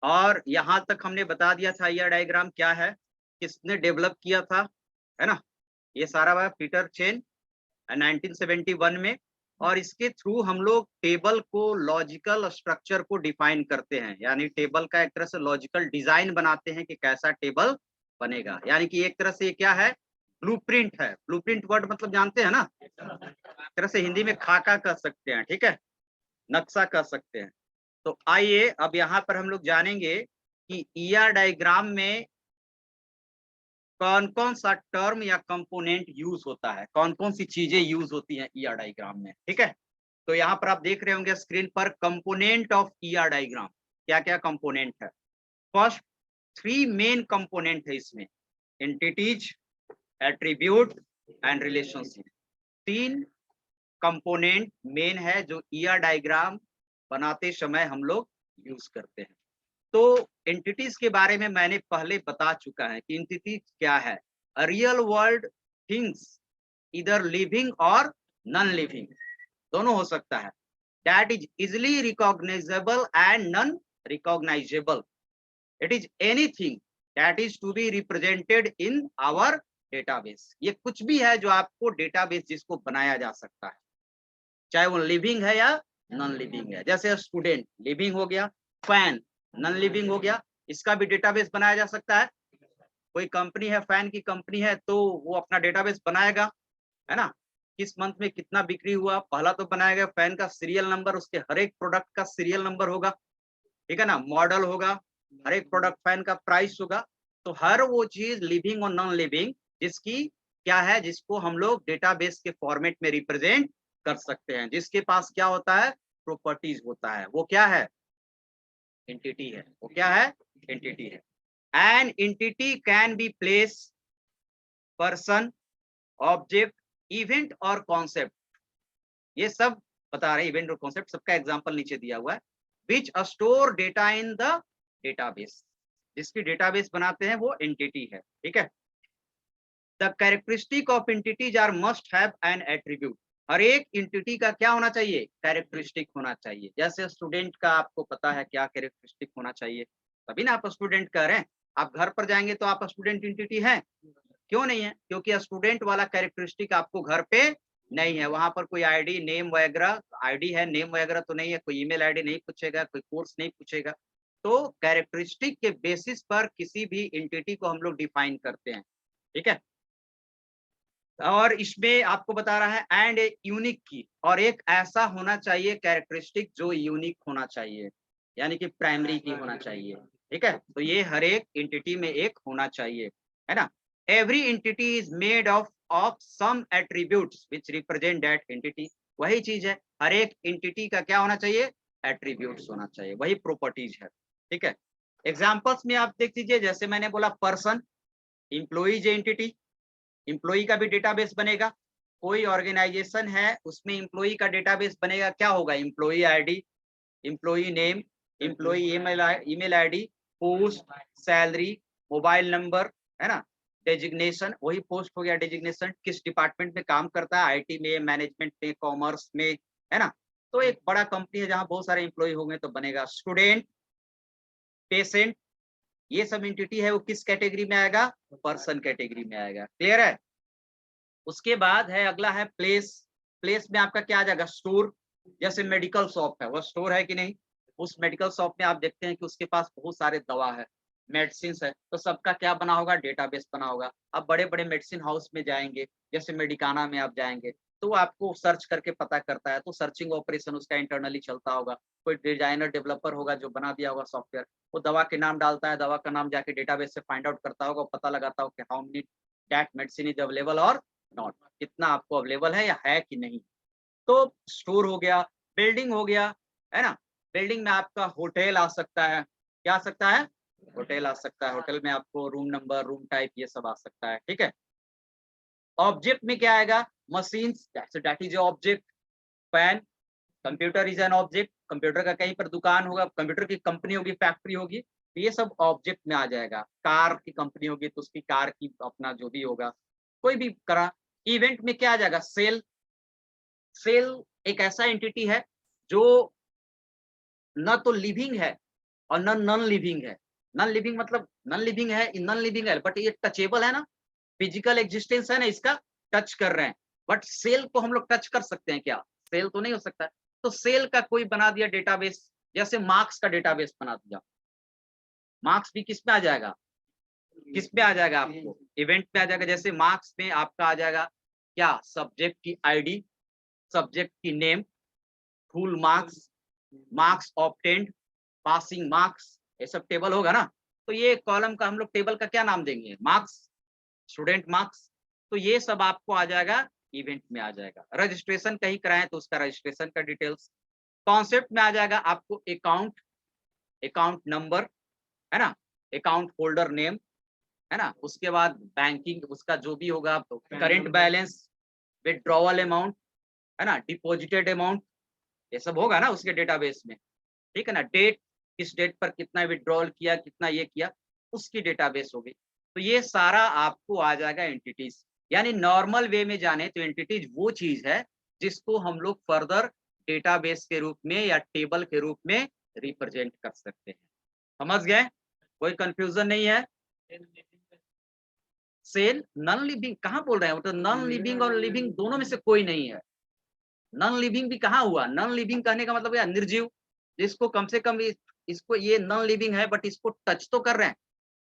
और यहाँ तक हमने बता दिया था ईआर डायग्राम क्या है, किसने डेवलप किया था, है ना? ये सारा हुआ पीटर चेन 1971 में। और इसके थ्रू हम लोग टेबल को, लॉजिकल स्ट्रक्चर को डिफाइन करते हैं, यानी टेबल का एक तरह से लॉजिकल डिजाइन बनाते हैं कि कैसा टेबल बनेगा। यानी कि एक तरह से ये क्या है, ब्लूप्रिंट है। ब्लूप्रिंट वर्ड मतलब जानते हैं ना, एक तरह से हिंदी में खाका कह सकते हैं, ठीक है, नक्शा कह सकते हैं। तो आइए अब यहाँ पर हम लोग जानेंगे कि ईआर डायग्राम में कौन कौन सा टर्म या कंपोनेंट यूज होता है, कौन कौन सी चीजें यूज होती हैं ईआर डायग्राम में, ठीक है। तो यहाँ पर आप देख रहे होंगे स्क्रीन पर कंपोनेंट ऑफ ईआर डायग्राम, क्या क्या कंपोनेंट है। फर्स्ट, थ्री मेन कंपोनेंट है इसमें, एंटिटीज, एट्रीब्यूट एंड रिलेशनशिप। तीन कंपोनेंट मेन है जो ईआर डायग्राम बनाते समय हम लोग यूज करते हैं। तो एंटिटीज के बारे में मैंने पहले बता चुका है कि एंटिटी क्या है, रियल वर्ल्ड थिंग्स, इधर लिविंग और नॉन लिविंग, दोनों हो सकता है, that is easily recognisable and non recognisable. It is anything that is to be represented in our database. ये कुछ भी है जो आपको डेटाबेस जिसको बनाया जा सकता है, चाहे वो लिविंग है या नॉन लिविंग है। जैसे स्टूडेंट लिविंग हो गया, फैन नॉन लिविंग हो गया, इसका भी डेटाबेस बनाया जा सकता है। कोई कंपनी है, फैन की कंपनी है, तो वो अपना डेटाबेस बनाएगा, है ना, किस मंथ में कितना बिक्री हुआ, पहला तो बनाएगा, फैन का सीरियल नंबर, उसके हर एक प्रोडक्ट का सीरियल नंबर होगा, ठीक है ना, मॉडल होगा, हर एक प्रोडक्ट फैन का प्राइस होगा। तो हर वो चीज लिविंग और नॉन लिविंग जिसकी क्या है, जिसको हम लोग डेटाबेस के फॉर्मेट में रिप्रेजेंट कर सकते हैं, जिसके पास क्या होता है, प्रॉपर्टीज होता है, वो क्या है, एंटिटी है। वो क्या है, एंटिटी है। An entity can be place, person, object, event और कॉन्सेप्ट, ये सब बता रहे हैं, इवेंट और कॉन्सेप्ट सबका एग्जांपल नीचे दिया हुआ है। Which store data in the database, जिसकी डेटाबेस बनाते हैं वो एंटिटी है, ठीक है। The characteristic of entities are must have an attribute, हर एक एंटिटी का क्या होना चाहिए, कैरेक्टरिस्टिक होना चाहिए। जैसे स्टूडेंट का आपको पता है क्या कैरेक्टरिस्टिक होना चाहिए, तभी ना आप स्टूडेंट कह रहे हैं। आप घर पर जाएंगे तो आप स्टूडेंट एंटिटी है, क्यों नहीं है, क्योंकि स्टूडेंट वाला कैरेक्टरिस्टिक आपको घर पे नहीं है। वहां पर कोई आईडी नेम वगैरह, आईडी है नेम वगैरह तो नहीं है, कोई ईमेल आईडी नहीं पूछेगा, कोई कोर्स नहीं पूछेगा। तो कैरेक्टरिस्टिक के बेसिस पर किसी भी एंटिटी को हम लोग डिफाइन करते हैं, ठीक है। और इसमें आपको बता रहा है एंड ए यूनिक की, और एक ऐसा होना चाहिए कैरेक्टरिस्टिक जो यूनिक होना चाहिए, यानी कि प्राइमरी की होना चाहिए, ठीक है। तो ये हर एक एंटिटी में एक होना चाहिए, है ना। Every entity is made of some attributes which represent that entity, वही चीज है, हर एक एंटिटी का क्या होना चाहिए, एट्रीब्यूट्स होना चाहिए, वही प्रॉपर्टीज है, ठीक है। एग्जांपल्स में आप देख लीजिए, जैसे मैंने बोला पर्सन, एम्प्लॉइज एंटिटी, एम्प्लॉई का भी डेटाबेस बनेगा। कोई ऑर्गेनाइजेशन है उसमें एम्प्लॉई का डेटाबेस बनेगा, क्या होगा, employee ID, employee name, employee email ID, post, salary, mobile number, है ना, डेजिग्नेशन, वही पोस्ट हो गया, डेजिग्नेशन किस डिपार्टमेंट में काम करता है, आईटी में, मैनेजमेंट में, कॉमर्स में, है ना। तो एक बड़ा कंपनी है जहाँ बहुत सारे एम्प्लॉई होंगे तो बनेगा। स्टूडेंट, पेशेंट, ये सब एंटिटी है वो किस कैटेगरी में आएगा, पर्सन कैटेगरी में आएगा, क्लियर है। उसके बाद है अगला है प्लेस, प्लेस में आपका क्या आ जाएगा, स्टोर। जैसे मेडिकल शॉप है, वो स्टोर है कि नहीं, उस मेडिकल शॉप में आप देखते हैं कि उसके पास बहुत सारे दवा है, मेडिसिन है, तो सबका क्या बना होगा, डेटाबेस बना होगा। अब बड़े बड़े मेडिसिन हाउस में जाएंगे, जैसे मेडिकाना में आप जाएंगे, तो आपको सर्च करके पता करता है, तो सर्चिंग ऑपरेशन उसका इंटरनली चलता होगा। कोई डिजाइनर डेवलपर होगा जो बना दिया होगा सॉफ्टवेयर, वो दवा के नाम डालता है, दवा का नाम जाके डेटाबेस से फाइंड आउट करता होगा, पता लगाता होगा कि how many that medicine is available और नॉट, कितना आपको अवेलेबल है या है कि नहीं। तो स्टोर हो गया, बिल्डिंग हो गया, है ना, बिल्डिंग में आपका होटल आ सकता है, क्या आ सकता है, होटल आ सकता है, होटल में आपको रूम नंबर, रूम टाइप ये सब आ सकता है, ठीक है। ऑब्जेक्ट में क्या आएगा, machines, that is object, fan, computer is an object, computer का कहीं पर दुकान होगा, कंप्यूटर की कंपनी होगी, फैक्ट्री होगी, तो ये सब ऑब्जेक्ट में आ जाएगा। कार की कंपनी होगी तो उसकी कार की अपना जो भी होगा, कोई भी करा। इवेंट में क्या आ जाएगा, सेल, सेल एक ऐसा एंटिटी है जो न तो लिविंग है और नन नॉन लिविंग है। नॉन लिविंग मतलब नॉन लिविंग है, नॉन लिविंग है बट ये टचेबल है ना, फिजिकल एग्जिस्टेंस है ना, इसका टच कर रहे हैं। बट सेल को हम लोग टच कर सकते हैं क्या? सेल तो नहीं हो सकता है। तो सेल का कोई बना दिया डेटाबेस, जैसे मार्क्स का डेटाबेस बना दिया। मार्क्स भी किस में आ जाएगा? किस पे आ जाएगा? आपको इवेंट पे आ जाएगा। जैसे मार्क्स में आपका आ जाएगा क्या? सब्जेक्ट की आईडी, सब्जेक्ट की name, full marks, marks obtained, passing marks, ये सब टेबल होगा ना। तो ये कॉलम का हम लोग टेबल का क्या नाम देंगे? Marks, student marks. तो ये सब आपको आ जाएगा, इवेंट में आ जाएगा। रजिस्ट्रेशन कहीं कराएं तो उसका रजिस्ट्रेशन का डिटेल्स। कॉन्सेप्ट में आ जाएगा आपको अकाउंट, अकाउंट नंबर, है ना, अकाउंट होल्डर नेम, है ना। उसके बाद बैंकिंग उसका जो भी होगा, करेंट बैलेंस, विड्रॉवल अमाउंट, है ना, डिपॉजिटेड अमाउंट, ये सब होगा ना उसके डेटाबेस में। ठीक है ना। डेट, किस डेट पर कितना विड्रॉल किया, कितना ये किया, उसकी डेटाबेस होगी। तो ये सारा आपको आ जाएगा एंटिटीज। यानी नॉर्मल वे में जाने तो एंटिटीज वो चीज है जिसको हम लोग फर्दर डेटाबेस के रूप में या टेबल के रूप में रिप्रेजेंट कर सकते हैं। समझ गए? कोई कंफ्यूजन नहीं है? सेल नॉन लिविंग कहाँ बोल रहे हैं? तो नॉन लिविंग और लिविंग दोनों में से कोई नहीं है। नॉन लिविंग भी कहाँ हुआ? नॉन लिविंग कहने का मतलब क्या? निर्जीव, जिसको कम से कम इसको ये नॉन लिविंग है बट इसको टच तो कर रहे हैं,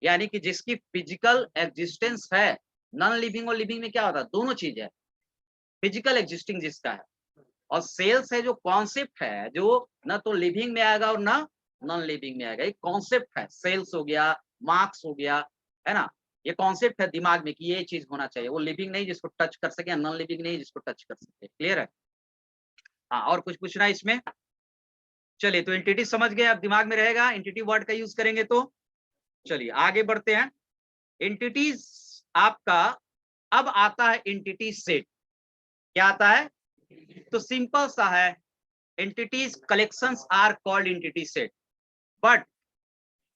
यानी कि जिसकी फिजिकल एग्जिस्टेंस है। नॉन लिविंग और लिविंग में क्या होता है? दोनों चीज है। फिजिकल एग्जिस्टिंग जिसका है, और सेल्स है जो कॉन्सेप्ट है, जो ना तो लिविंग में आएगा और ना नॉन लिविंग में आएगा। एक कॉन्सेप्ट है, सेल्स हो गया, मार्क्स हो गया, है ना। ये कॉन्सेप्ट है दिमाग में कि ये चीज होना चाहिए। वो लिविंग नहीं जिसको टच कर सके, नॉन लिविंग नहीं जिसको टच कर सके। क्लियर है? हाँ, और कुछ पूछना है इसमें? चलिए, तो एंटिटी समझ गए, अब दिमाग में रहेगा, एंटिटी वर्ड का यूज करेंगे तो। चलिए आगे बढ़ते हैं। एंटिटीज आपका अब आता है एंटिटी सेट। क्या आता है? तो सिंपल सा है, entities collections are called entity set. But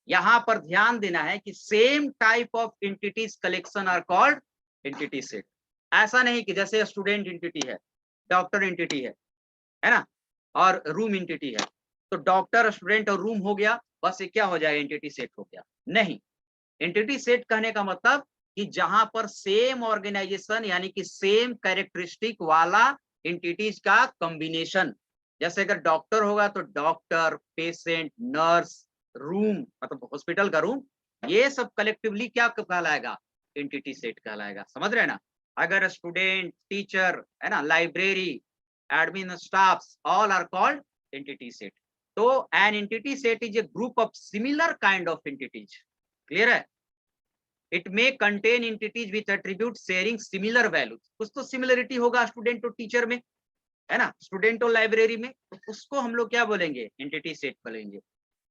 यहां पर ध्यान देना है कि same type of entities collection are called entity set. ऐसा नहीं कि जैसे स्टूडेंट एंटिटी है, डॉक्टर एंटिटी है ना, और रूम एंटिटी है, तो डॉक्टर, स्टूडेंट और रूम हो गया, बस ये क्या हो जाएगा? एंटिटी सेट हो गया। नहीं, एंटिटी सेट कहने का मतलब कि जहां पर सेम ऑर्गेनाइजेशन यानी कि सेम कैरेक्टरिस्टिक वाला एंटिटीज का कॉम्बिनेशन। जैसे अगर डॉक्टर होगा तो डॉक्टर, पेशेंट, नर्स, रूम मतलब हॉस्पिटल का रूम, ये सब कलेक्टिवली क्या कहलाएगा? एंटिटी सेट कहलाएगा। समझ रहे हैं ना? अगर स्टूडेंट, टीचर, है ना, library, admin staff, all are called entity set. तो an entity set is a group of similar kind of entities. Clear है? It may contain entities with attribute sharing similar values. कुछ तो similarity होगा student और teacher में, है ना, student और लाइब्रेरी में, तो उसको हम लोग क्या बोलेंगे? एंटिटी सेट बोलेंगे।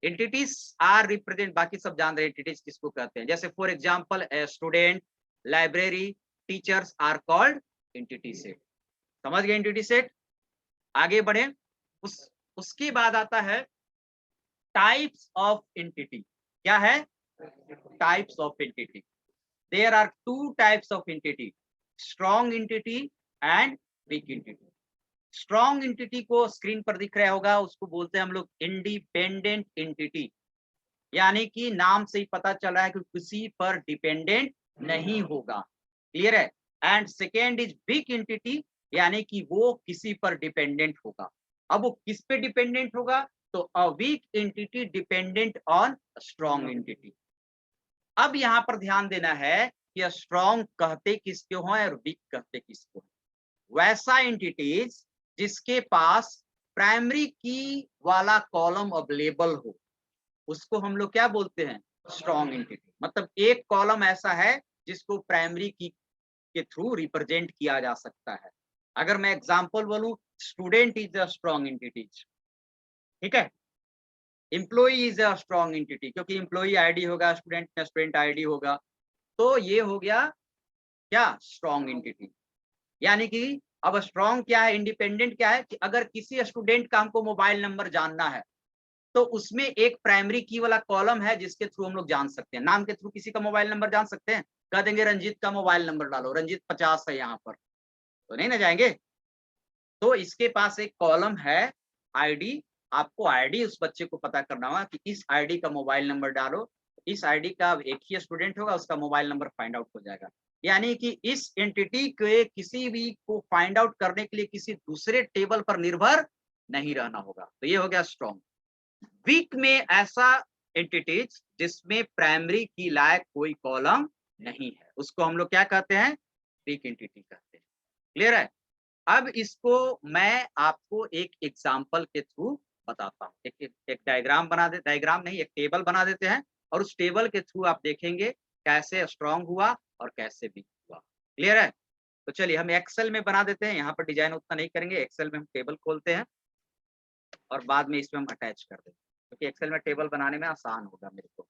एंटिटीज आर रिप्रेजेंट, बाकी सब जान रहे एंटिटीज किसको कहते हैं। जैसे for example student, library, teachers are called entity set. समझ गए एंटिटी सेट? आगे बढ़े। उसके बाद आता है टाइप्स ऑफ एंटिटी। क्या है? Types of entity. There are two types of entity, strong entity and weak entity. Strong entity को स्क्रीन पर दिख रहा होगा, उसको बोलते हैं हम लोग इंडिपेंडेंट एंटिटी, यानी कि नाम से ही पता चल रहा है कि किसी पर डिपेंडेंट नहीं होगा। क्लियर है? And second is weak entity, यानी कि वो किसी पर डिपेंडेंट होगा। अब वो किस पे डिपेंडेंट होगा? तो a weak entity dependent on strong entity. अब यहां पर ध्यान देना है कि स्ट्रॉन्ग कहते किसको हैं और वीक कहते किसको हैं। वैसा एंटिटीज जिसके पास प्राइमरी की वाला कॉलम अवेलेबल हो, उसको हम लोग क्या बोलते हैं? Strong entity. मतलब एक कॉलम ऐसा है जिसको प्राइमरी की के थ्रू रिप्रेजेंट किया जा सकता है। अगर मैं एग्जांपल बोलूं, student is a strong entities. ठीक है? Employee is a strong entity, क्योंकि एम्प्लॉई आईडी होगा, स्टूडेंट में स्टूडेंट आईडी होगा। तो ये हो गया क्या? Strong entity. यानी कि अब स्ट्रॉन्ग क्या है, इंडिपेंडेंट क्या है, कि अगर किसी स्टूडेंट का हमको मोबाइल नंबर जानना है तो उसमें एक प्राइमरी की वाला कॉलम है जिसके थ्रू हम लोग जान सकते हैं। नाम के थ्रू किसी का मोबाइल नंबर जान सकते हैं? कह देंगे रंजीत का मोबाइल नंबर डालो, रंजीत 50 है यहाँ पर, तो नहीं ना जाएंगे। तो इसके पास एक कॉलम है आईडी आपको आईडी उस बच्चे को पता करना होगा कि इस आईडी का मोबाइल नंबर डालो, इस आईडी का एक ही स्टूडेंट होगा, उसका मोबाइल नंबर फाइंड आउट हो जाएगा। यानी कि इस एंटिटी के किसी भी को फाइंड आउट करने के लिए किसी दूसरे टेबल पर निर्भर नहीं रहना होगा। तो ये हो गया स्ट्रॉन्ग। वीक में ऐसा एंटिटीज जिसमें प्राइमरी की लायक कोई कॉलम नहीं है, उसको हम लोग क्या कहते हैं? वीक एंटिटी कहते हैं। क्लियर है? अब इसको मैं आपको एक एग्जाम्पल के थ्रू बताता हूँ। एक डायग्राम बना दे, डायग्राम नहीं, एक टेबल बना देते हैं और उस टेबल के थ्रू आप देखेंगे कैसे स्ट्रॉन्ग हुआ और कैसे वीक हुआ। क्लियर है? तो चलिए हम एक्सेल में बना देते हैं, यहाँ पर डिजाइन उतना नहीं करेंगे। एक्सेल में हम टेबल खोलते हैं और बाद में इसमें हम अटैच कर देते हैं, क्योंकि एक्सेल में टेबल बनाने में आसान होगा मेरे को।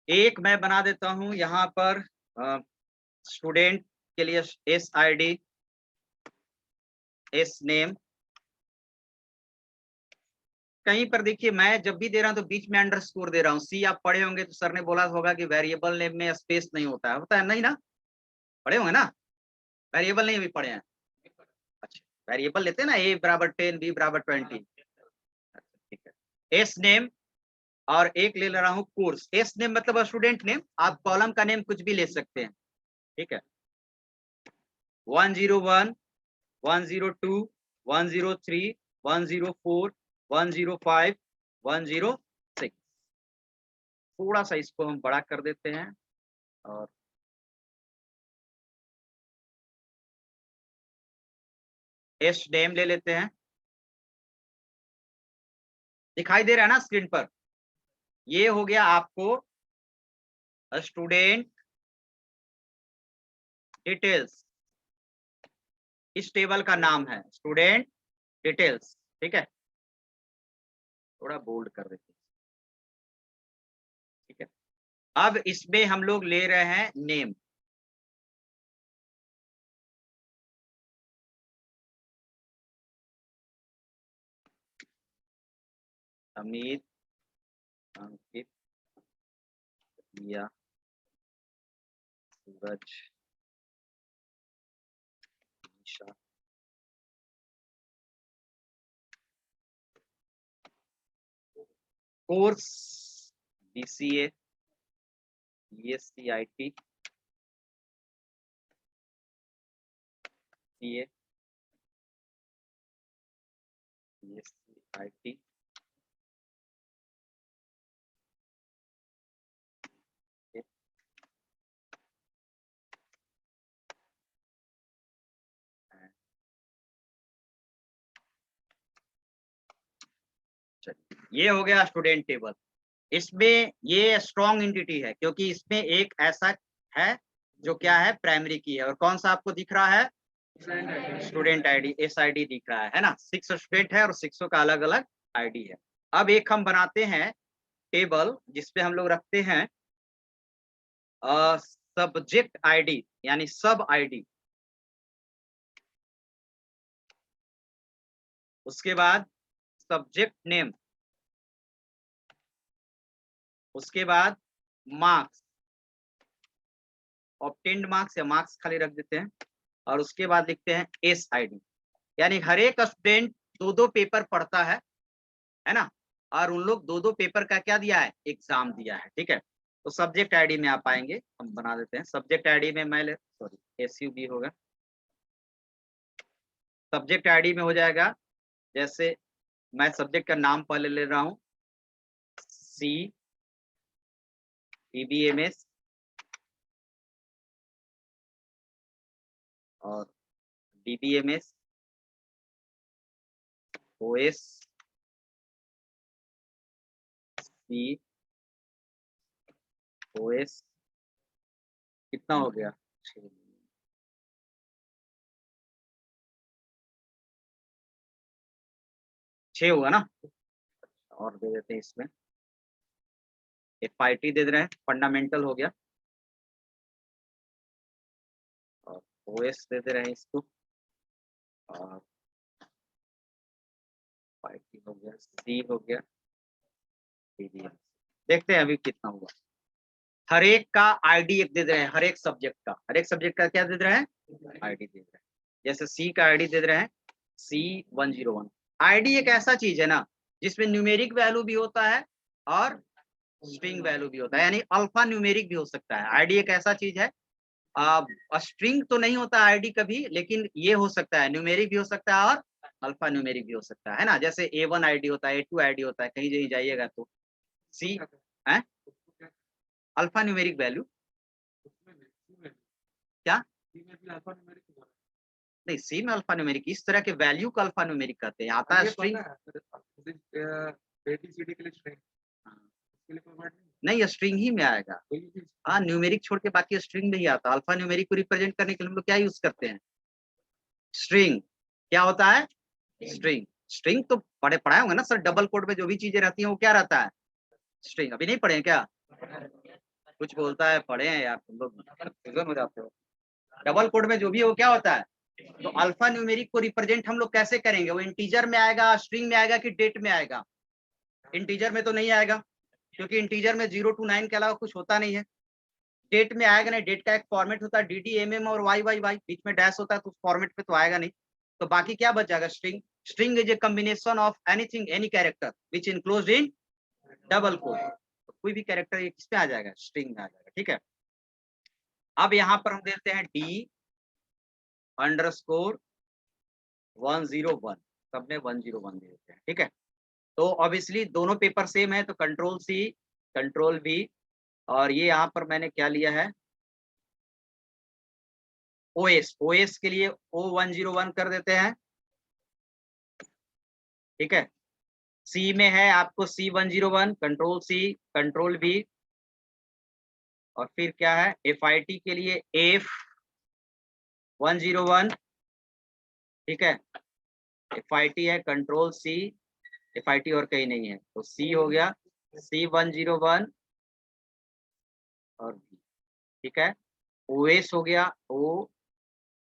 एक मैं बना देता हूं यहाँ पर स्टूडेंट के लिए S I D, S name. कहीं पर देखिए मैं जब भी दे रहा हूं तो बीच में अंडरस्कोर दे रहा हूँ। सी आप पढ़े होंगे तो सर ने बोला होगा कि वेरिएबल नेम में स्पेस नहीं होता है। होता है नहीं ना? पढ़े होंगे ना? वेरिएबल नहीं भी पढ़े हैं? अच्छा, वेरिएबल लेते हैं ना, ए बराबर 10, बी बराबर 20। अच्छा ठीक है। एस नेम और एक ले रहा हूँ कोर्स। एस नेम मतलब स्टूडेंट नेम, आप कॉलम का नेम कुछ भी ले सकते हैं। ठीक है। 101, 102, 103, 104, 105, 106। थोड़ा सा इसको हम बड़ा कर देते हैं और एस नेम ले लेते हैं। दिखाई दे रहा है ना स्क्रीन पर? ये हो गया आपको स्टूडेंट डिटेल्स। इस टेबल का नाम है स्टूडेंट डिटेल्स। ठीक है, थोड़ा बोल्ड कर देते हैं। ठीक है, अब इसमें हम लोग ले रहे हैं name. Amit, Ankit, Riya, Suraj, Isha. Course BCA, BSc IT, BA, BSc IT. ये हो गया स्टूडेंट टेबल। इसमें ये स्ट्रॉन्ग एंटिटी है क्योंकि इसमें एक ऐसा है जो क्या है, प्राइमरी की है। और कौन सा आपको दिख रहा है? Student ID, S I D दिख रहा है ना? 6 स्टूडेंट है और 6 का अलग अलग आईडी है। अब एक हम बनाते हैं टेबल जिसपे हम लोग रखते हैं सब्जेक्ट आईडी, यानी सब आईडी। उसके बाद सब्जेक्ट नेम, उसके बाद मार्क्स, ऑब्टेन्ड मार्क्स या मार्क्स खाली रख देते हैं, और उसके बाद लिखते हैं एस आई डी। यानी हर एक स्टूडेंट 2-2 पेपर पढ़ता है ना? और उन लोग 2-2 पेपर का क्या दिया है? एग्जाम दिया है। ठीक है, तो सब्जेक्ट आईडी में आप आएंगे, हम बना देते हैं सब्जेक्ट आईडी में। मैं सॉरी एसयूबी होगा। सब्जेक्ट आईडी में हो जाएगा, जैसे मैं सब्जेक्ट का नाम पहले ले रहा हूँ, सी ईबीएमएस और डीबीएमएस, ओएस, सी, ओएस। कितना हो गया? 6 हुआ ना? और दे देते हैं इसमें FIT दे रहे हैं, फंडामेंटल हो गया। और ओएस दे रहे हैं इसको, और FIT हो गया, सी हो गया, डीबीएमएस। देखते हैं अभी कितना हुआ। हर एक का आईडी एक दे रहे हैं, हर एक सब्जेक्ट का क्या दे रहे हैं? आईडी दे रहे हैं। जैसे सी का आईडी दे रहे हैं C101। आईडी एक ऐसा चीज है ना जिसमें न्यूमेरिक वैल्यू भी होता है और स्ट्रिंग वैल्यू भी होता है, यानी अल्फा न्यूमेरिक भी हो सकता है। आईडी एक ऐसा चीज है, स्ट्रिंग तो नहीं होता आईडी कभी, लेकिन ये हो सकता है, न्यूमेरिक भी हो सकता है और अल्फा न्यूमेरिक भी हो सकता है ना। जैसे A1 आईडी होता है, A2 आईडी होता है, कहीं कहीं जाइएगा तो सी है अल्फा न्यूमेरिक वैल्यू। क्या नहीं, सी में अल्फा न्यूमेरिक, इस तरह के वैल्यू को अल्फा न्यूमेरिक कहते हैं। आता है स्ट्रिंग, नहीं स्ट्रिंग ही में आएगा। हाँ, न्यूमेरिक छोड़ के बाकी स्ट्रिंग में ही आता है। अल्फा न्यूमेरिक को रिप्रेजेंट करने के लिए हम लोग क्या यूज करते हैं? स्ट्रिंग। क्या होता है? स्ट्रिंग। स्ट्रिंग तो पढ़ाए होंगे ना सर, डबल कोड में जो भी चीजें रहती हैं वो क्या रहता है? स्ट्रिंग। अभी नहीं पढ़े हैं क्या? कुछ बोलता है पढ़े हैं यार, तुम लोग कंफ्यूजन हो जाते हो। डबल कोड में जो भी है वो क्या होता है? तो अल्फा न्यूमेरिक को रिप्रेजेंट हम लोग कैसे करेंगे? वो इंटीजर में आएगा, स्ट्रिंग में आएगा कि डेट में आएगा? इंटीजर में तो नहीं आएगा, क्योंकि इंटीजर में 0 to 9 के अलावा कुछ होता नहीं है। डेट में आएगा नहीं, डेट का एक फॉर्मेट होता है DDMM और YYY, बीच में डैश होता है, तो उस फॉर्मेट पे तो आएगा नहीं। तो बाकी क्या बच जाएगा? String. String is a combination of anything, any character which enclosed in double quote. तो कोई भी कैरेक्टर ये किस पे आ जाएगा? स्ट्रिंग में आ जाएगा। ठीक है, अब यहाँ पर हम देते हैं D_101, सब में 101 दे देते हैं। ठीक है, तो ऑब्वियसली दोनों पेपर सेम है, तो कंट्रोल C कंट्रोल V, और ये यहाँ पर मैंने क्या लिया है? OS के लिए O101 कर देते हैं। ठीक है, C में है आपको C101, control C control V, और फिर क्या है? FIT के लिए F101। ठीक है, FIT है कंट्रोल C, FIT और कहीं नहीं है, तो C हो गया C101 और V। ठीक है, OS हो गया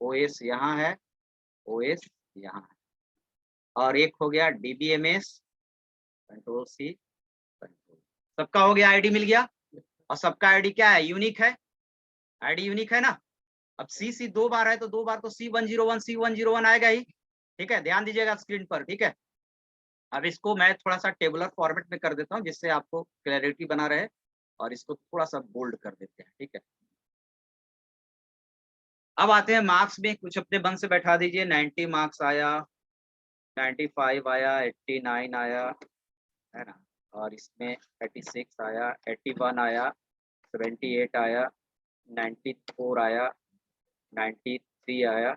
OS यहाँ है, OS यहाँ है, और एक हो गया DBMS कंट्रोल C कंट्रोल। सबका हो गया, आईडी मिल गया, और सबका आईडी क्या है? यूनिक है, आईडी यूनिक है ना। अब C दो बार है तो दो बार तो C101 आएगा ही। ठीक है, ध्यान दीजिएगा स्क्रीन पर। ठीक है, अब इसको मैं थोड़ा सा टेबुलर फॉर्मेट में कर देता हूँ जिससे आपको क्लैरिटी बना रहे, और इसको थोड़ा सा बोल्ड कर देते हैं। ठीक है, अब आते हैं मार्क्स में। कुछ अपने मन से बैठा दीजिए। 90 मार्क्स आया, 95 आया, 89 आया, है ना, और इसमें 86 आया, 81 आया, 78 आया, 94 आया, 93 आया,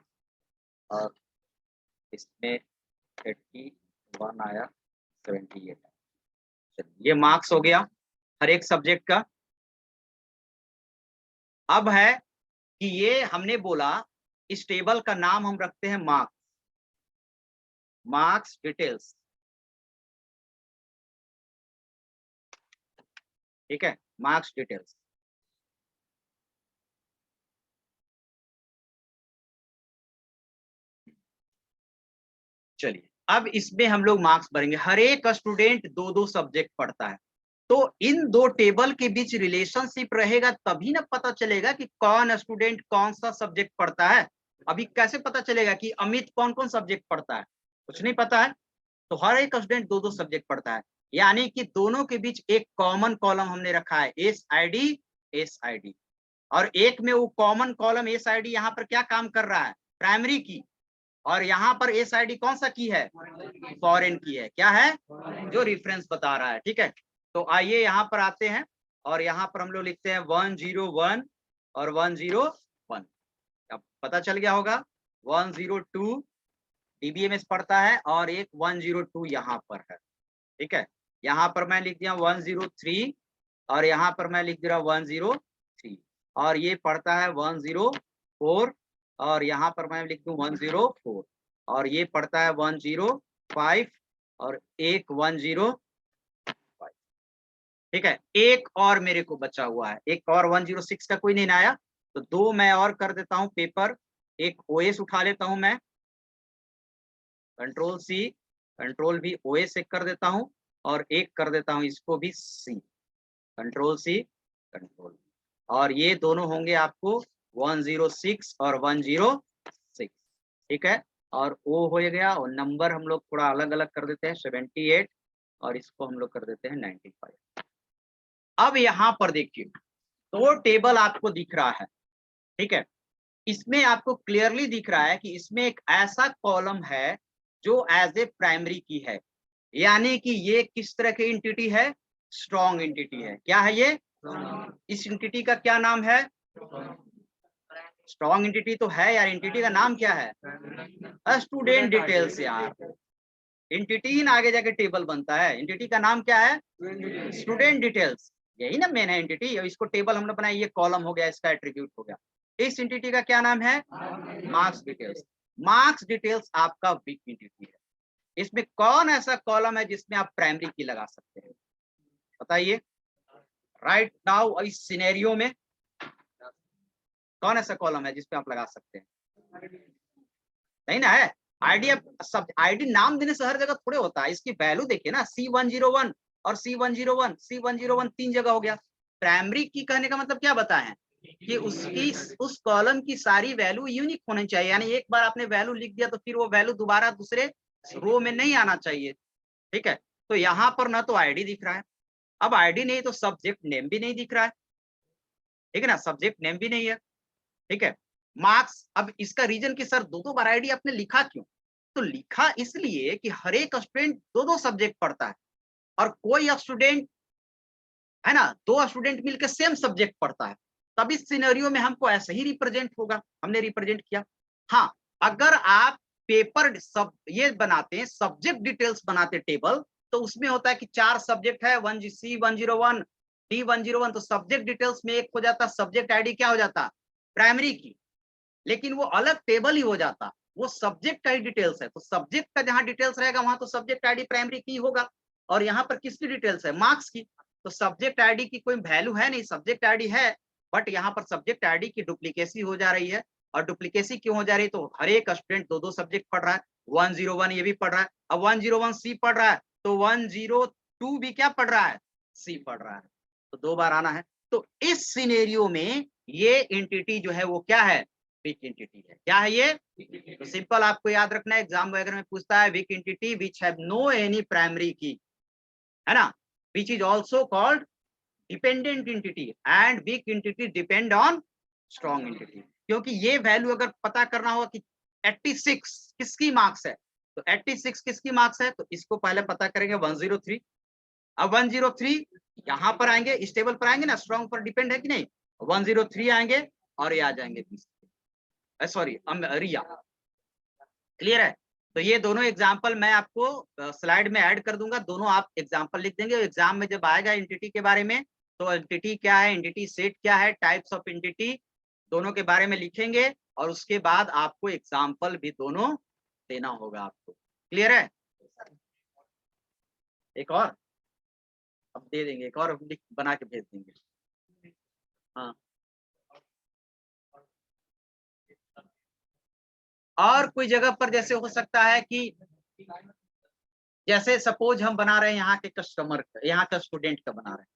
और इसमें 81 आया, 78 आया। चलिए, ये मार्क्स हो गया हर एक सब्जेक्ट का। अब है कि ये हमने बोला इस टेबल का नाम हम रखते हैं मार्क्स, मार्क्स डिटेल्स। ठीक है, मार्क्स डिटेल्स। चलिए, अब इसमें हम लोग मार्क्स भरेंगे। हर एक स्टूडेंट दो दो सब्जेक्ट पढ़ता है, तो इन दो टेबल के बीच रिलेशनशिप रहेगा, तभी ना पता चलेगा कि कौन स्टूडेंट कौन सा सब्जेक्ट पढ़ता है। अभी कैसे पता चलेगा कि अमित कौन कौन सब्जेक्ट पढ़ता है? कुछ नहीं पता है। तो हर एक स्टूडेंट दो दो सब्जेक्ट पढ़ता है, यानी कि दोनों के बीच एक कॉमन कॉलम हमने रखा है, SID। और एक में वो कॉमन कॉलम SID यहाँ पर क्या काम कर रहा है? Primary key. और यहाँ पर SID कौन सा की है? फॉरेन की है। क्या है? जो रेफरेंस बता रहा है। ठीक है, तो आइए यहाँ पर आते हैं, और यहाँ पर हम लोग लिखते हैं 101 और 101। अब पता चल गया होगा 102 DBMS पढ़ता है, और एक 102 यहाँ पर है। ठीक है, यहाँ पर मैं लिख दिया 103, और यहाँ पर मैं लिख दे रहा 103, और ये पढ़ता है 104, और यहाँ पर मैं लिख दूं 104, और ये पढ़ता है 105, और एक 105। ठीक है, एक और मेरे को बचा हुआ है, एक और 106 का कोई नहीं आया, तो दो मैं और कर देता हूं पेपर। एक OS उठा लेता हूं मैं, control C control V, OS एक कर देता हूं, और एक कर देता हूं इसको भी C, control C control V, और ये दोनों होंगे आपको 106 और 106। ठीक है, और ओ हो गया, और नंबर हम लोग थोड़ा अलग अलग कर देते हैं 78, और इसको हम लोग कर देते हैं 95। अब यहाँ पर देखिए, तो टेबल आपको दिख रहा है, ठीक है, इसमें आपको क्लियरली दिख रहा है कि इसमें एक ऐसा कॉलम है जो एज ए प्राइमरी की है, यानी कि ये किस तरह की एंटिटी है, स्ट्रॉन्ग एंटिटी है। क्या है ये, इस एंटिटी का क्या नाम है, स्ट्रॉन्ग एंटिटी तो है यार, एंटिटी का नाम क्या है, स्टूडेंट डिटेल्स यार, एंटिटी ही ना आगे जाके टेबल बनता है, एंटिटी का नाम क्या है, स्टूडेंट डिटेल्स, यही ना मेन है एंटिटी। इसको टेबल हमने बनाया, ये कॉलम हो गया, इसका एट्रीब्यूट हो गया। इस एंटिटी का क्या नाम है, मार्क्स डिटेल्स। मार्क्स डिटेल्स आपका वीक एंटिटी है। इसमें कौन ऐसा कॉलम है जिसमें आप प्राइमरी की लगा सकते हैं, बताइए राइट नाउ। इस सिनेरियो में कौन ऐसा कॉलम है जिसपे आप लगा सकते हैं, नहीं ना है। आईडी सब आईडी नाम देने से हर जगह थोड़े होता है, इसकी वैल्यू देखिए ना, C101 और C101, C101 तीन जगह हो गया। प्राइमरी की कहने का मतलब क्या बताएं कि उसकी उस कॉलम की सारी वैल्यू यूनिक होनी चाहिए, यानी एक बार आपने वैल्यू लिख दिया तो फिर वो वैल्यू दोबारा दूसरे रो में नहीं आना चाहिए, ठीक है। तो यहाँ पर ना तो आईडी दिख रहा है, अब आईडी नहीं तो सब्जेक्ट नेम भी नहीं दिख रहा है, ठीक है ना, सब्जेक्ट नेम भी नहीं है, ठीक है। मार्क्स, अब इसका रीजन कि सर दो बार आईडी आपने लिखा क्यों, तो लिखा इसलिए कि हर एक स्टूडेंट दो सब्जेक्ट पढ़ता है, और कोई स्टूडेंट है ना, दो स्टूडेंट मिलकर सेम सब्जेक्ट पढ़ता है, तब इस सिनेरियो में हमको ऐसे ही रिप्रेजेंट होगा, हमने रिप्रेजेंट किया। हाँ, अगर आप पेपर सब ये बनाते हैं, सब्जेक्ट डिटेल्स बनाते टेबल, तो उसमें होता है कि 4 सब्जेक्ट है, C101 D101, तो सब्जेक्ट डिटेल्स में एक हो जाता, सब्जेक्ट आईडी क्या हो जाता, प्राइमरी की, लेकिन वो अलग टेबल ही हो जाता, वो सब्जेक्ट आईडी डिटेल्स है, तो सब्जेक्ट का जहां डिटेल्स रहेगा वहां तो सब्जेक्ट आईडी प्राइमरी की होगा, और यहाँ पर किसकी डिटेल्स है, मार्क्स की, तो सब्जेक्ट आईडी की कोई वैल्यू है नहीं, सब्जेक्ट आईडी है, बट यहाँ पर सब्जेक्ट आईडी की डुप्लीकेसी हो जा रही है। और डुप्लीकेसी क्यों हो जा रही है, तो हर एक स्टूडेंट दो सब्जेक्ट पढ़ रहा है, 101 ये भी पढ़ रहा है, अब 101 सी पढ़ रहा है, तो 102 भी क्या पढ़ रहा है, सी पढ़ रहा है, तो 2 बार आना है। तो इस सिनेरियो में ये एंटिटी जो है वो क्या है, वीक एंटिटी है। क्या है ये, तो सिंपल आपको याद रखना है, एग्जाम वगैरह में पूछता है, weak entity which have no any primary key, है ना, which is also called dependent entity and weak entity depend on strong entity। क्योंकि ये वैल्यू अगर पता करना होगा कि 86 किसकी मार्क्स है, तो 86 किसकी मार्क्स है, तो इसको पहले पता करेंगे 103। अब 103 यहाँ पर आएंगे, इस टेबल पर आएंगे ना, स्ट्रॉन्ग पर डिपेंड है कि नहीं, 103 आएंगे और ये आ जाएंगे, सॉरी रिया, क्लियर है। तो ये दोनों एग्जाम्पल मैं आपको स्लाइड में ऐड कर दूंगा, दोनों आप एग्जाम्पल लिख देंगे, एग्जाम में जब आएगा एंटिटी के बारे में, तो एंटिटी क्या है, एंटिटी सेट क्या है, टाइप्स ऑफ एंटिटी, दोनों के बारे में लिखेंगे, और उसके बाद आपको एग्जाम्पल भी दोनों देना होगा आपको, क्लियर है। एक और अब दे देंगे, एक और बना के भेज देंगे। हाँ, और कोई जगह पर जैसे हो सकता है कि जैसे सपोज हम बना रहे हैं यहाँ के कस्टमर, यहाँ का स्टूडेंट का बना रहे हैं,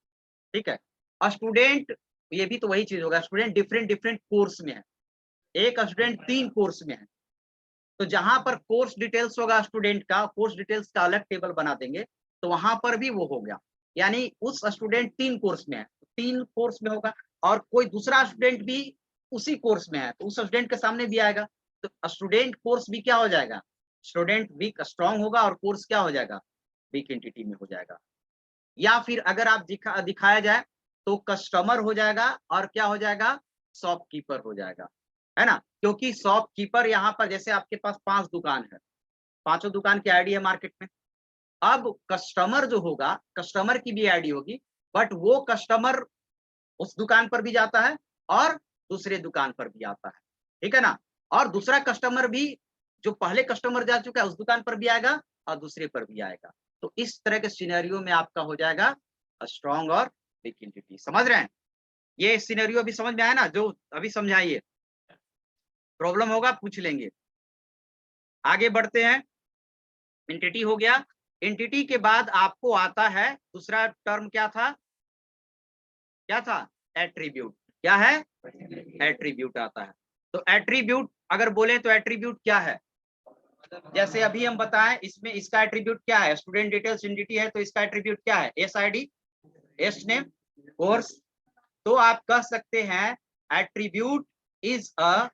ठीक है, और स्टूडेंट, ये भी तो वही चीज होगा, स्टूडेंट डिफरेंट डिफरेंट कोर्स में है, एक स्टूडेंट 3 कोर्स में है, तो जहां पर कोर्स डिटेल्स होगा स्टूडेंट का, कोर्स डिटेल्स का अलग टेबल बना देंगे, तो वहां पर भी वो हो गया, यानी उस स्टूडेंट 3 कोर्स में है, 3 कोर्स में होगा, और कोई दूसरा स्टूडेंट भी उसी कोर्स में है, तो उस स्टूडेंट के सामने भी आएगा, तो स्टूडेंट कोर्स भी क्या हो जाएगा, स्टूडेंट वीक स्ट्रॉन्ग होगा, और कोर्स क्या हो जाएगा, वीक एंटिटी में हो जाएगा। या फिर अगर आप दिखाया जाए तो कस्टमर हो जाएगा, और क्या हो जाएगा, शॉपकीपर हो जाएगा, है ना, क्योंकि शॉपकीपर यहाँ पर जैसे आपके पास 5 दुकान है, पांचों दुकान की आईडी है मार्केट में, अब कस्टमर जो होगा, कस्टमर की भी आईडी होगी, बट वो कस्टमर उस दुकान पर भी जाता है और दूसरे दुकान पर भी आता है, ठीक है ना, और दूसरा कस्टमर भी जो पहले कस्टमर जा चुका है उस दुकान पर भी आएगा और दूसरे पर भी आएगा, तो इस तरह के सिनेरियो में आपका हो जाएगा स्ट्रॉन्ग और वीक एंटिटी। समझ रहे हैं, ये सिनेरियो अभी समझ में आया ना, जो अभी समझाइए, प्रॉब्लम होगा पूछ लेंगे। आगे बढ़ते हैं, एंटिटी हो गया, एंटिटी के बाद आपको आता है दूसरा टर्म, क्या था, क्या था, एट्रीब्यूट। क्या है, एट्रीब्यूट आता है। तो एट्रीब्यूट अगर बोले तो एट्रीब्यूट क्या है, जैसे अभी हम बताएं इसमें इसका एट्रीब्यूट क्या है, स्टूडेंट डिटेल्स एंटिटी है तो इसका एट्रीब्यूट क्या है, S I D, S name, course. तो आप कह सकते हैं attribute is a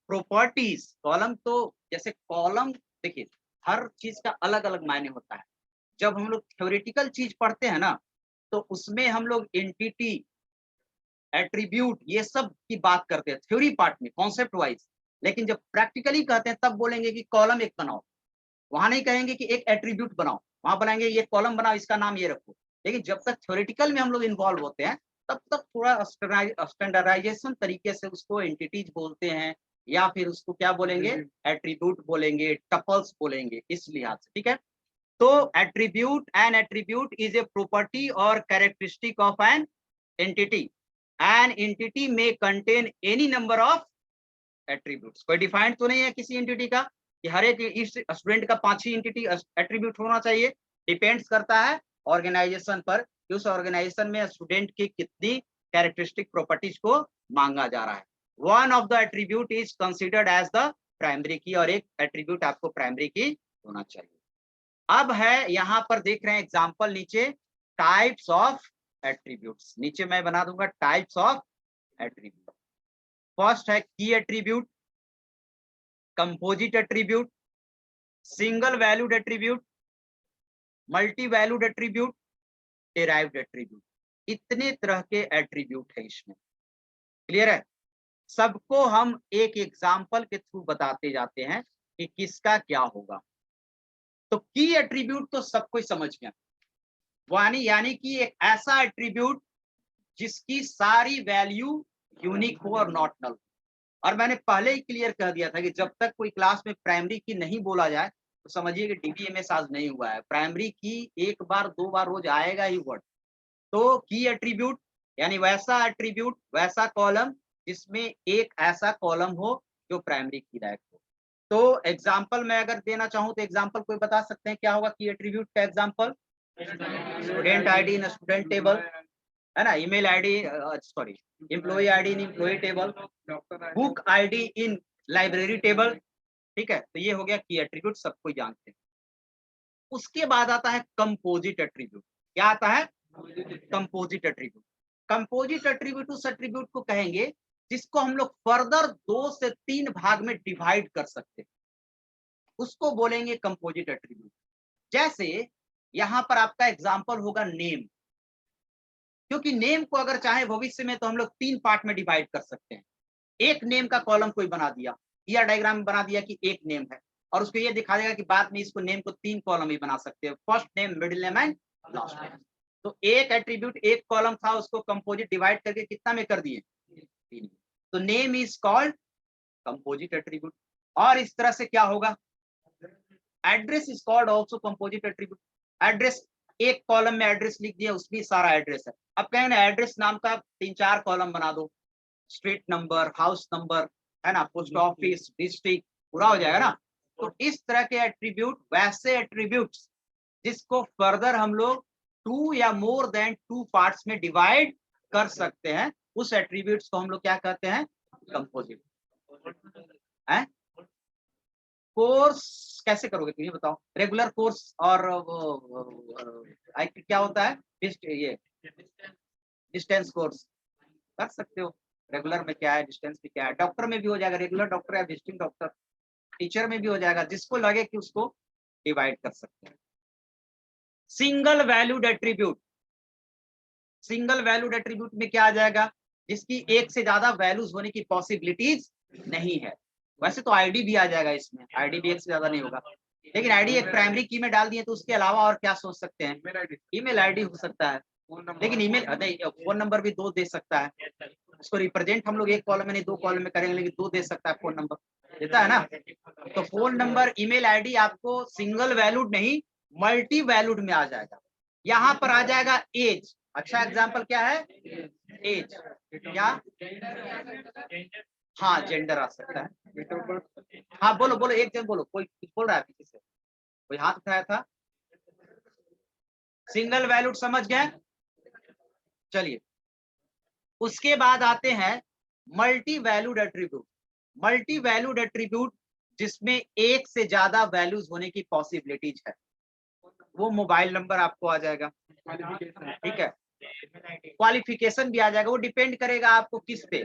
properties. Column तो जैसे कॉलम देखिए हर चीज का अलग अलग मायने होता है। जब हम लोग थ्योरेटिकल चीज पढ़ते हैं ना तो उसमें हम लोग एंटिटी, एट्रीब्यूट ये सब की बात करते हैं थ्योरी पार्ट में कॉन्सेप्ट वाइज। लेकिन जब प्रैक्टिकली कहते हैं तब बोलेंगे कि कॉलम एक बनाओ, वहां नहीं कहेंगे कि एक एट्रीब्यूट बनाओ, वहां बनाएंगे ये कॉलम बनाओ इसका नाम ये रखो। लेकिन जब तक थ्योरेटिकल में हम लोग इन्वॉल्व होते हैं तब तक थोड़ा स्टैंडर्डाइजेशन तरीके से उसको एंटिटीज बोलते हैं या फिर उसको क्या बोलेंगे, एट्रीब्यूट बोलेंगे, टपल्स बोलेंगे, इस लिहाज से। ठीक है, तो an attribute is a property or characteristic of an entity. An entity may contain any number of attributes. कोई डिफाइंड तो नहीं है किसी एंटिटी का कि हर एक स्टूडेंट का 5 ही एंटिटी एट्रीब्यूट होना चाहिए। डिपेंड्स करता है ऑर्गेनाइजेशन पर कि उस ऑर्गेनाइजेशन में स्टूडेंट की कितनी कैरेक्टरिस्टिक प्रॉपर्टीज को मांगा जा रहा है। One of the attribute is considered as the primary key, और एक एट्रीब्यूट आपको प्राइमरी की होना चाहिए। अब है यहाँ पर देख रहे हैं एग्जाम्पल नीचे, टाइप्स ऑफ एट्रीब्यूट्स। नीचे मैं बना दूंगा टाइप्स ऑफ एट्रीब्यूट। फर्स्ट है की attribute, composite attribute, single valued attribute, multi valued attribute, derived attribute. इतने तरह के एट्रीब्यूट है इसमें। क्लियर है? सबको हम एक एग्जाम्पल के थ्रू बताते जाते हैं कि किसका क्या होगा। तो की एट्रीब्यूट तो सब कोई समझ गया, यानी कि एक ऐसा एट्रीब्यूट जिसकी सारी वैल्यू यूनिक हो और नॉट नल। और मैंने पहले ही क्लियर कर दिया था कि जब तक कोई क्लास में प्राइमरी की नहीं बोला जाए तो समझिए कि डीबीएमएस आज नहीं हुआ है। प्राइमरी की एक बार दो बार रोज आएगा ही वर्ड। तो की एट्रीब्यूट यानी वैसा एट्रीब्यूट, वैसा कॉलम जिसमें एक ऐसा कॉलम हो जो प्राइमरी की लायक हो। तो एग्जाम्पल मैं अगर देना चाहूँ तो एग्जाम्पल कोई बता सकते हैं क्या होगा की एट्रीब्यूट का example? Student ID in student table, है ना, email ID, sorry employ ID in employ table, book ID in library table. ठीक है, तो ये हो गया की एट्रीब्यूट, सबको जानते हैं। उसके बाद आता है कंपोजिट एट्रीब्यूट। क्या आता है? Composite attribute. कंपोजिट एट्रीब्यूट उस एट्रीब्यूट को कहेंगे जिसको हम लोग फर्दर 2 से 3 भाग में डिवाइड कर सकते हैं, उसको बोलेंगे कंपोजिट एट्रीब्यूट। जैसे यहां पर आपका एग्जांपल होगा नेम, क्योंकि नेम को अगर चाहे भविष्य में तो हम लोग 3 पार्ट में डिवाइड कर सकते हैं। एक नेम का कॉलम कोई बना दिया, ईआर डायग्राम में बना दिया कि एक नेम है, और उसको ये दिखा देगा कि बाद में इसको नेम को 3 कॉलम ही बना सकते हैं, first name, middle name and last name. तो एक एट्रीब्यूट एक कॉलम था, उसको कंपोजिट डिवाइड करके कितना में कर दिए? 3। तो name is called composite attribute. और इस तरह से क्या होगा? Address is called also composite attribute. Address, एक कॉलम में एड्रेस लिख दिया, उसमें सारा एड्रेस है। अब कहें ना एड्रेस नाम का 3-4 कॉलम बना दो, स्ट्रीट नंबर, हाउस नंबर, है ना, पोस्ट ऑफिस, डिस्ट्रिक्ट, पूरा हो जाएगा ना। तो इस तरह के एट्रीब्यूट, वैसे एट्रीब्यूट्स जिसको फर्दर हम लोग 2 या मोर देन 2 पार्ट्स में डिवाइड कर सकते हैं, उस एट्रीब्यूट्स को हम लोग क्या कहते हैं? कंपोजिट। है कोर्स कैसे करोगे तुम ये बताओ? रेगुलर कोर्स और क्या होता है? ये डिस्टेंस कोर्स कर सकते हो। रेगुलर में क्या है, डिस्टेंस में क्या है। डॉक्टर में भी हो जाएगा, रेगुलर डॉक्टर या विजिटिंग डॉक्टर। टीचर में भी हो जाएगा, जिसको लगे कि उसको डिवाइड कर सकते हैं। Single valued attribute, single valued attribute में क्या आ जाएगा? जिसकी एक से ज्यादा वैल्यूज होने की पॉसिबिलिटीज नहीं है। वैसे तो आईडी भी आ जाएगा इसमें, आईडी भी एक से ज्यादा नहीं होगा, लेकिन आईडी एक प्राइमरी की में डाल दिए तो उसके अलावा और क्या सोच सकते हैं? ईमेल आईडी हो सकता है, लेकिन ईमेल नहीं, फोन नंबर भी 2 दे सकता है। उसको रिप्रेजेंट हम लोग एक कॉलम में नहीं 2 कॉलम में करेंगे, लेकिन 2 दे सकता है, फोन नंबर देता है ना। तो फोन नंबर, ईमेल आईडी आपको सिंगल वैल्यूड नहीं मल्टी वैल्यूड में आ जाएगा। यहाँ पर आ जाएगा एज। अच्छा एग्जाम्पल क्या है? एज। क्या? हाँ जेंडर आ सकता है। हाँ बोलो बोलो, एक जन बोलो, कोई कुछ बोल रहा है पीछे से, कोई हाथ उठाया था। सिंगल वैल्यूड समझ गए? चलिए उसके बाद आते हैं multi valued attribute. Multi valued attribute जिसमें एक से ज्यादा वैल्यूज होने की पॉसिबिलिटीज है, वो मोबाइल नंबर आपको आ जाएगा, ठीक है। क्वालिफिकेशन भी आ जाएगा, वो डिपेंड करेगा आपको किस पे,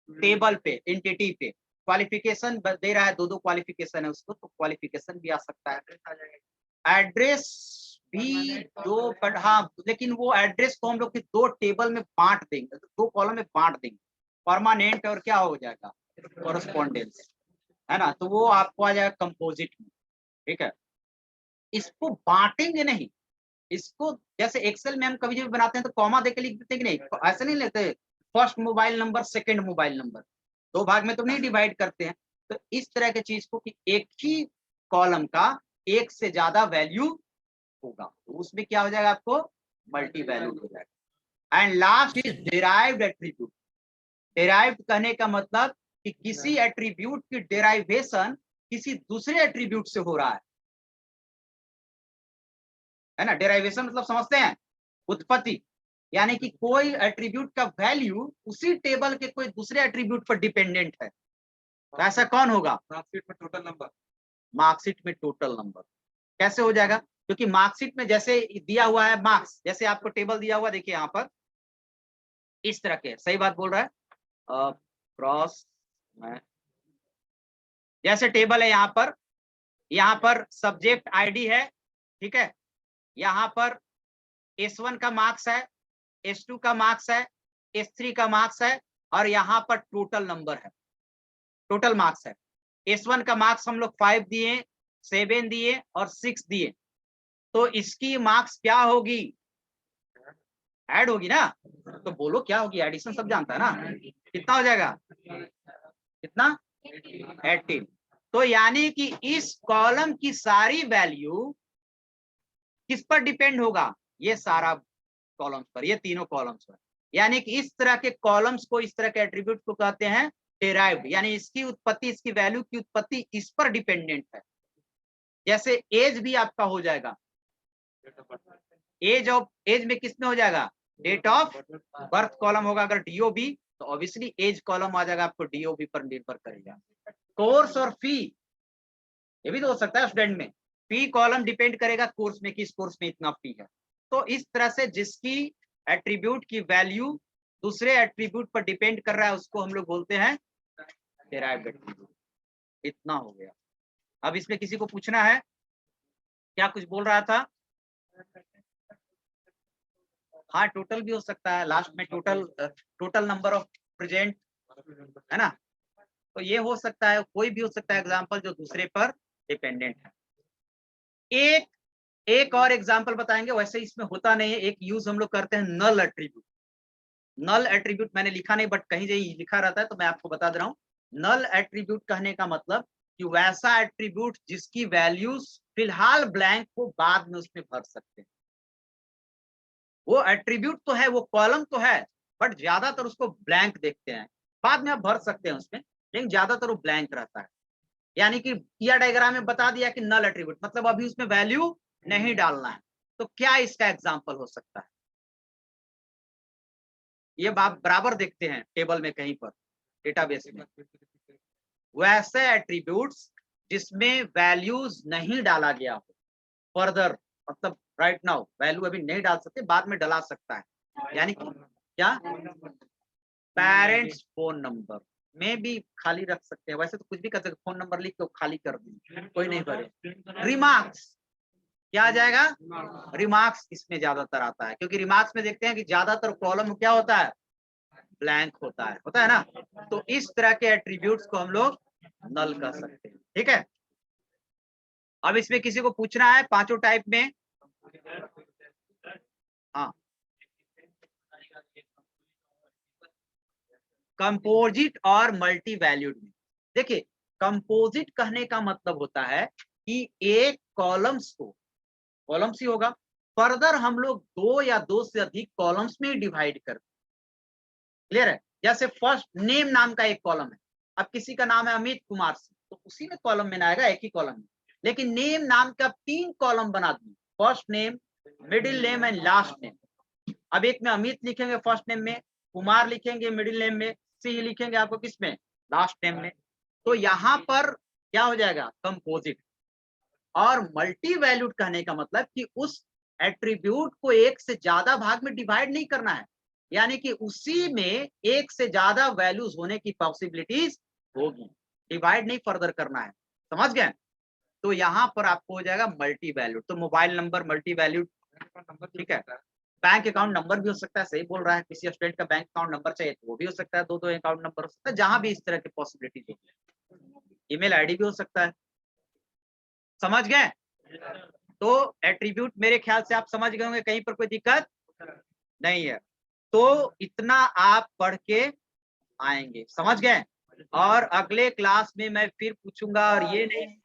टेबल पे, एंटिटी पे। क्वालिफिकेशन दे रहा है, दो क्वालिफिकेशन है उसको, तो क्वालिफिकेशन भी आ सकता है। एड्रेस भी दो, बट हाँ, लेकिन वो एड्रेस को हम लोग दो टेबल में बांट देंगे, दो कॉलम में बांट देंगे, परमानेंट और क्या हो जाएगा, कोरस्पॉन्डेंस, है ना। तो वो आपको आ जाएगा कंपोजिट में, ठीक है। इसको बांटेंगे नहीं, इसको जैसे एक्सेल में हम कभी भी बनाते हैं तो कॉमा देके लिख देते हैं कि नहीं, ऐसे नहीं लेते, first mobile number, second mobile number, दो भाग में तो नहीं डिवाइड करते हैं। तो इस तरह के चीज को कि एक ही कॉलम का एक से ज्यादा वैल्यू होगा, तो उसमें क्या हो जाएगा, आपको मल्टी वैल्यूड हो जाएगा। And last is derived attribute. Derived कहने का मतलब कि किसी एट्रीब्यूट की डेराइवेशन किसी दूसरे एट्रीब्यूट से हो रहा है ना। डेराइवेशन मतलब समझते हैं, उत्पत्ति, यानी कि कोई एट्रीब्यूट का वैल्यू उसी टेबल के कोई दूसरे एट्रीब्यूट पर डिपेंडेंट है, तो ऐसा कौन होगा, मार्कशीट में टोटल नंबर। मार्कशीट में टोटल नंबर कैसे हो जाएगा, क्योंकि मार्कशीट में जैसे दिया हुआ है मार्क्स, जैसे आपको टेबल दिया हुआ, देखिए यहाँ पर इस तरह के, सही बात बोल रहा है, क्रॉस में जैसे टेबल है, यहाँ पर सब्जेक्ट आईडी है, ठीक है। यहाँ पर S1 का मार्क्स है, S2 का मार्क्स है, S3 का मार्क्स है, और यहाँ पर टोटल नंबर है, टोटल मार्क्स है। S1 का मार्क्स हम लोग 5 दिए, 7 दिए और 6 दिए, तो इसकी मार्क्स क्या होगी, ऐड होगी ना। तो बोलो क्या होगी, एडिशन सब जानता है ना, कितना हो जाएगा, कितना, 18। तो यानी कि इस कॉलम की सारी वैल्यू किस पर डिपेंड होगा, ये सारा कॉलम्स पर, ये तीनों कॉलम्स पर। यानी कि इस तरह के कॉलम्स को, इस तरह के एट्रीब्यूट को कहते हैं डेराइव्ड, यानी इसकी उत्पत्ति, इसकी वैल्यू की उत्पत्ति इस पर डिपेंडेंट है। जैसे एज भी आपका हो जाएगा, एज में किस में हो जाएगा, डेट ऑफ बर्थ कॉलम होगा, अगर डीओबी तो ऑब्वियसली एज कॉलम आ जाएगा, आपको डीओबी पर निर्भर करेगा। कोर्स और फी, ये भी तो हो सकता है स्टूडेंट में, फी कॉलम डिपेंड करेगा कोर्स में, किस कोर्स में इतना फी है। तो इस तरह से जिसकी एट्रीब्यूट की वैल्यू दूसरे एट्रीब्यूट पर डिपेंड कर रहा है, उसको हम लोग बोलते हैं डेराइव्ड एट्रीब्यूट। इतना हो गया। अब इसमें किसी को पूछना है, क्या कुछ बोल रहा था, हाँ टोटल भी हो सकता है, लास्ट में टोटल नंबर ऑफ प्रेजेंट, है ना। तो ये हो सकता है, कोई भी हो सकता है एग्जाम्पल जो दूसरे पर डिपेंडेंट है। एक और एग्जाम्पल बताएंगे, वैसे इसमें होता नहीं है, एक यूज हम लोग करते हैं नल एट्रीब्यूट। नल एट्रीब्यूट मैंने लिखा नहीं, बट कहीं लिखा रहता है तो मैं आपको बता दे रहा हूँ। नल एट्रीब्यूट कहने का मतलब कि वैसा एट्रीब्यूट जिसकी वैल्यूज फिलहाल ब्लैंक को बाद में उसमें भर सकते हैं। वो एट्रीब्यूट तो है, वो कॉलम तो है, बट ज्यादातर उसको ब्लैंक देखते हैं, बाद में आप भर सकते हैं उसमें, लेकिन ज्यादातर वो ब्लैंक रहता है। यानी कि ईआर डायग्राम में बता दिया कि नल एट्रीब्यूट मतलब अभी उसमें वैल्यू नहीं डालना है, तो क्या इसका एग्जाम्पल हो सकता है, ये बात बराबर देखते हैं टेबल में कहीं पर, डेटाबेस में, वैसे एट्रीब्यूट्स जिसमें वैल्यूज नहीं डाला गया हो फर्दर, मतलब राइट नाउ वैल्यू अभी नहीं डाल सकते, बाद में डला सकता है। यानी कि क्या, पेरेंट्स फोन नंबर में भी खाली रख सकते हैं, वैसे तो कुछ भी कर सकते, फोन नंबर लिख के खाली कर दें, कोई नहीं भरे। रिमार्क्स क्या आ जाएगा, रिमार्क्स इसमें ज्यादातर आता है, क्योंकि रिमार्क्स में देखते हैं कि ज्यादातर कॉलम क्या होता है, ब्लैंक होता है ना। तो इस तरह के एट्रीब्यूट्स को हम लोग नल कर सकते हैं, ठीक है। अब इसमें किसी को पूछना है पांचों टाइप में, हाँ, कंपोजिट और मल्टी वैल्यूड में। देखिए कंपोजिट कहने का मतलब होता है कि एक कॉलम्स को, कॉलम्स ही होगा, फर्दर हम लोग दो या दो से अधिक कॉलम्स में डिवाइड कर, क्लियर है। जैसे फर्स्ट नेम नाम का एक कॉलम है, अब किसी का नाम है अमित कुमार सिंह, तो उसी में कॉलम में आएगा, एक ही कॉलम में। लेकिन नेम नाम का 3 कॉलम बना दिए, first name, middle name and last name. अब एक में अमित लिखेंगे फर्स्ट नेम में, कुमार लिखेंगे मिडिल नेम में, सिंह लिखेंगे आपको किस में, लास्ट नेम में। तो यहाँ पर क्या हो जाएगा, कंपोजिट। और मल्टी वैल्यूड कहने का मतलब कि उस एट्रीब्यूट को एक से ज्यादा भाग में डिवाइड नहीं करना है, यानी कि उसी में एक से ज्यादा वैल्यूज होने की पॉसिबिलिटीज होगी, डिवाइड नहीं फर्दर करना है, समझ गए। तो यहाँ पर आपको हो जाएगा मल्टी वैल्यूड। तो मोबाइल नंबर मल्टी वैल्यूड, ठीक है। बैंक अकाउंट नंबर भी हो सकता है, सही बोल रहा है, किसी स्टूडेंट का बैंक अकाउंट नंबर चाहिए तो वो भी हो सकता है, दो दो अकाउंट नंबर हो सकता है, जहां भी इस तरह की पॉसिबिलिटीज होती है। ईमेल आईडी भी हो सकता है, समझ गए। तो एट्रीब्यूट मेरे ख्याल से आप समझ गए होंगे, कहीं पर कोई दिक्कत नहीं है। तो इतना आप पढ़ के आएंगे, समझ गए। और अगले क्लास में मैं फिर पूछूंगा, और ये नहीं है